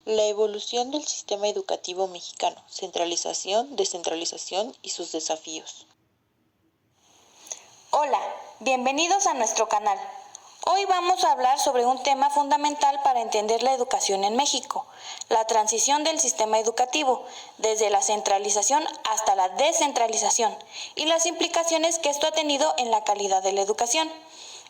La evolución del sistema educativo mexicano, centralización, descentralización y sus desafíos. Hola, bienvenidos a nuestro canal. Hoy vamos a hablar sobre un tema fundamental para entender la educación en México, la transición del sistema educativo, desde la centralización hasta la descentralización, y las implicaciones que esto ha tenido en la calidad de la educación.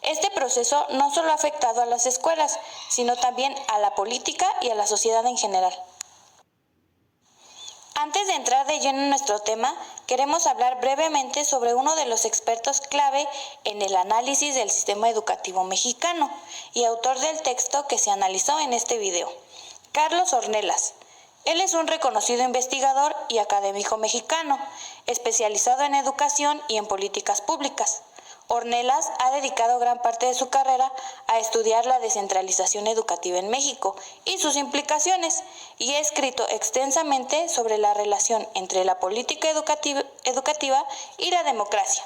Este proceso no solo ha afectado a las escuelas, sino también a la política y a la sociedad en general. Antes de entrar de lleno en nuestro tema, queremos hablar brevemente sobre uno de los expertos clave en el análisis del sistema educativo mexicano y autor del texto que se analizó en este video, Carlos Ornelas. Él es un reconocido investigador y académico mexicano, especializado en educación y en políticas públicas. Ornelas ha dedicado gran parte de su carrera a estudiar la descentralización educativa en México y sus implicaciones, y ha escrito extensamente sobre la relación entre la política educativa y la democracia.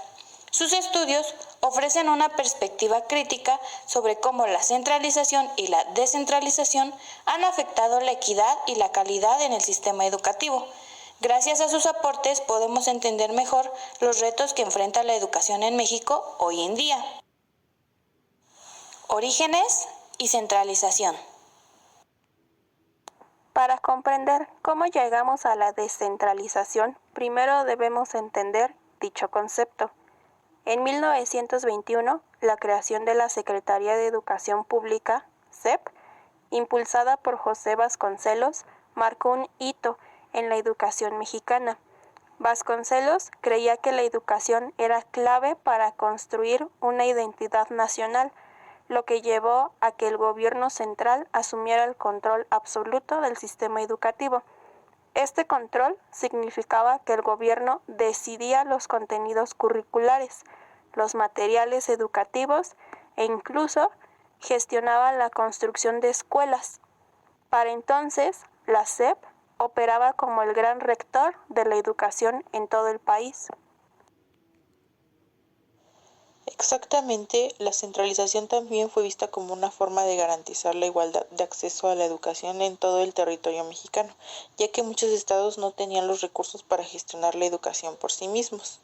Sus estudios ofrecen una perspectiva crítica sobre cómo la centralización y la descentralización han afectado la equidad y la calidad en el sistema educativo. Gracias a sus aportes podemos entender mejor los retos que enfrenta la educación en México hoy en día. Orígenes y centralización. Para comprender cómo llegamos a la descentralización, primero debemos entender dicho concepto. En 1921, la creación de la Secretaría de Educación Pública, SEP, impulsada por José Vasconcelos, marcó un hito en la educación mexicana. Vasconcelos creía que la educación era clave para construir una identidad nacional, lo que llevó a que el gobierno central asumiera el control absoluto del sistema educativo. Este control significaba que el gobierno decidía los contenidos curriculares, los materiales educativos e incluso gestionaba la construcción de escuelas. Para entonces, la SEP operaba como el gran rector de la educación en todo el país. Exactamente, la centralización también fue vista como una forma de garantizar la igualdad de acceso a la educación en todo el territorio mexicano, ya que muchos estados no tenían los recursos para gestionar la educación por sí mismos.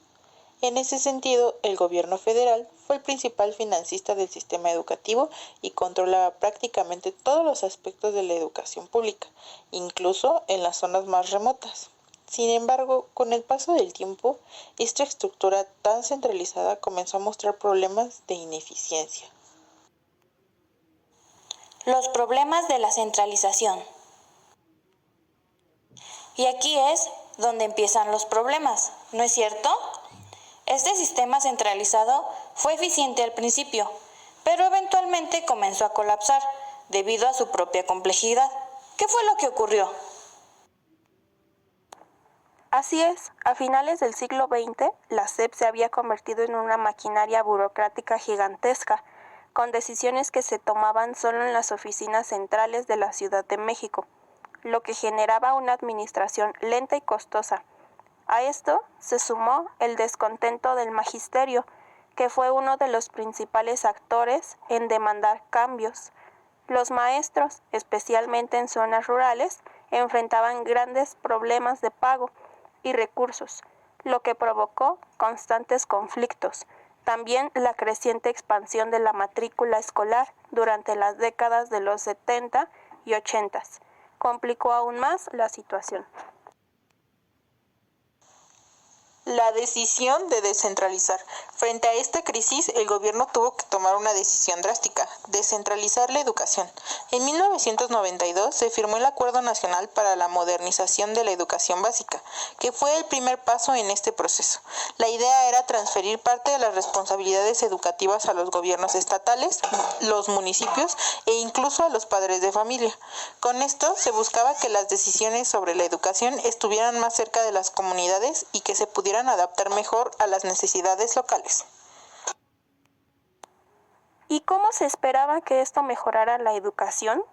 En ese sentido, el gobierno federal fue el principal financista del sistema educativo y controlaba prácticamente todos los aspectos de la educación pública, incluso en las zonas más remotas. Sin embargo, con el paso del tiempo, esta estructura tan centralizada comenzó a mostrar problemas de ineficiencia. Los problemas de la centralización. Y aquí es donde empiezan los problemas, ¿no es cierto? Este sistema centralizado fue eficiente al principio, pero eventualmente comenzó a colapsar debido a su propia complejidad. ¿Qué fue lo que ocurrió? Así es, a finales del siglo XX, la SEP se había convertido en una maquinaria burocrática gigantesca, con decisiones que se tomaban solo en las oficinas centrales de la Ciudad de México, lo que generaba una administración lenta y costosa. A esto se sumó el descontento del magisterio, que fue uno de los principales actores en demandar cambios. Los maestros, especialmente en zonas rurales, enfrentaban grandes problemas de pago y recursos, lo que provocó constantes conflictos. También la creciente expansión de la matrícula escolar durante las décadas de los 70 y 80 complicó aún más la situación. La decisión de descentralizar. Frente a esta crisis, el gobierno tuvo que tomar una decisión drástica: descentralizar la educación. En 1992 se firmó el Acuerdo Nacional para la Modernización de la Educación Básica, que fue el primer paso en este proceso. La idea era transferir parte de las responsabilidades educativas a los gobiernos estatales, los municipios e incluso a los padres de familia. Con esto se buscaba que las decisiones sobre la educación estuvieran más cerca de las comunidades y que se pudieran adaptar mejor a las necesidades locales. ¿Y cómo se esperaba que esto mejorara la educación?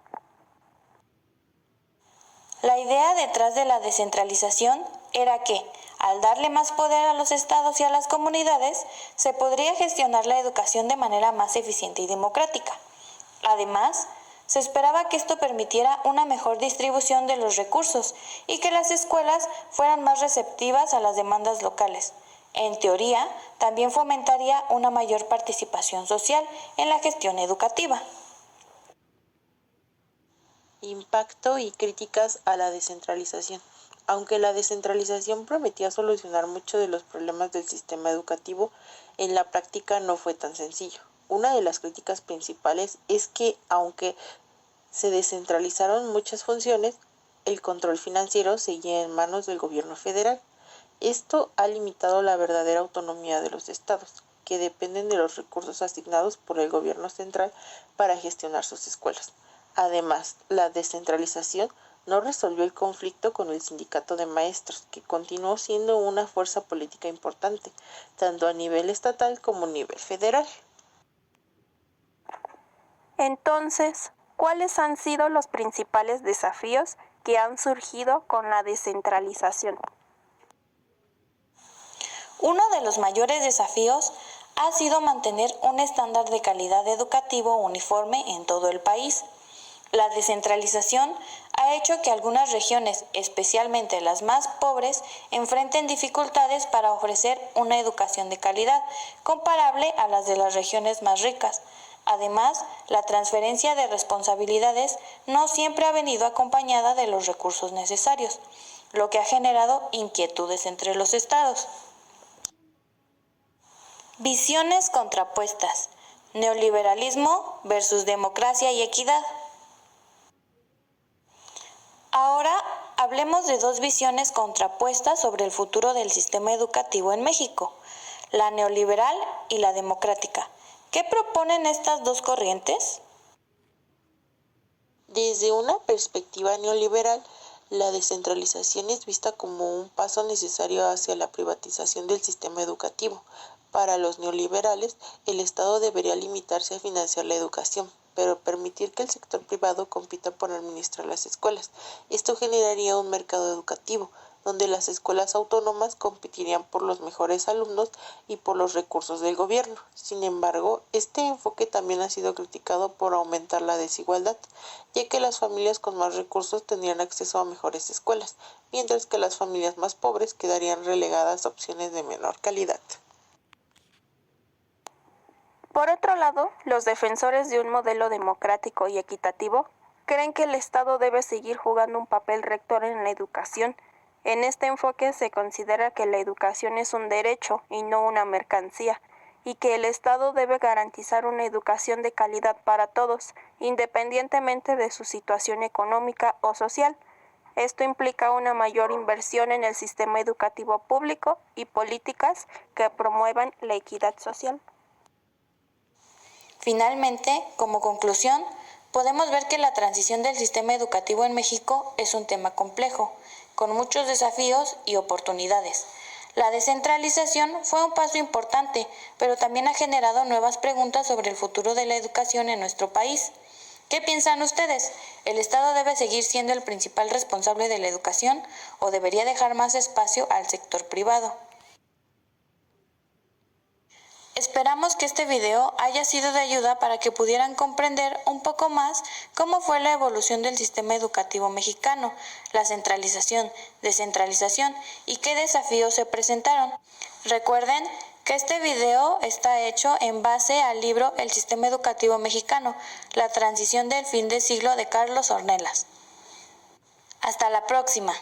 La idea detrás de la descentralización era que, al darle más poder a los estados y a las comunidades, se podría gestionar la educación de manera más eficiente y democrática. Además, Se esperaba que esto permitiera una mejor distribución de los recursos y que las escuelas fueran más receptivas a las demandas locales. En teoría, también fomentaría una mayor participación social en la gestión educativa. Impacto y críticas a la descentralización. Aunque la descentralización prometía solucionar muchos de los problemas del sistema educativo, en la práctica no fue tan sencillo. Una de las críticas principales es que, aunque se descentralizaron muchas funciones, el control financiero seguía en manos del gobierno federal. Esto ha limitado la verdadera autonomía de los estados, que dependen de los recursos asignados por el gobierno central para gestionar sus escuelas. Además, la descentralización no resolvió el conflicto con el sindicato de maestros, que continuó siendo una fuerza política importante, tanto a nivel estatal como a nivel federal. Entonces, ¿cuáles han sido los principales desafíos que han surgido con la descentralización? Uno de los mayores desafíos ha sido mantener un estándar de calidad educativo uniforme en todo el país. La descentralización ha hecho que algunas regiones, especialmente las más pobres, enfrenten dificultades para ofrecer una educación de calidad comparable a las de las regiones más ricas. Además, la transferencia de responsabilidades no siempre ha venido acompañada de los recursos necesarios, lo que ha generado inquietudes entre los estados. Visiones contrapuestas: neoliberalismo versus democracia y equidad. Ahora hablemos de dos visiones contrapuestas sobre el futuro del sistema educativo en México, la neoliberal y la democrática. ¿Qué proponen estas dos corrientes? Desde una perspectiva neoliberal, la descentralización es vista como un paso necesario hacia la privatización del sistema educativo. Para los neoliberales, el Estado debería limitarse a financiar la educación, pero permitir que el sector privado compita por administrar las escuelas. Esto generaría un mercado educativo, donde las escuelas autónomas competirían por los mejores alumnos y por los recursos del gobierno. Sin embargo, este enfoque también ha sido criticado por aumentar la desigualdad, ya que las familias con más recursos tendrían acceso a mejores escuelas, mientras que las familias más pobres quedarían relegadas a opciones de menor calidad. Por otro lado, los defensores de un modelo democrático y equitativo creen que el Estado debe seguir jugando un papel rector en la educación. En este enfoque se considera que la educación es un derecho y no una mercancía, y que el Estado debe garantizar una educación de calidad para todos, independientemente de su situación económica o social. Esto implica una mayor inversión en el sistema educativo público y políticas que promuevan la equidad social. Finalmente, como conclusión, podemos ver que la transición del sistema educativo en México es un tema complejo, con muchos desafíos y oportunidades. La descentralización fue un paso importante, pero también ha generado nuevas preguntas sobre el futuro de la educación en nuestro país. ¿Qué piensan ustedes? ¿El Estado debe seguir siendo el principal responsable de la educación o debería dejar más espacio al sector privado? Esperamos que este video haya sido de ayuda para que pudieran comprender un poco más cómo fue la evolución del sistema educativo mexicano, la centralización, descentralización y qué desafíos se presentaron. Recuerden que este video está hecho en base al libro El sistema educativo mexicano, la transición del fin de siglo de Carlos Ornelas. Hasta la próxima.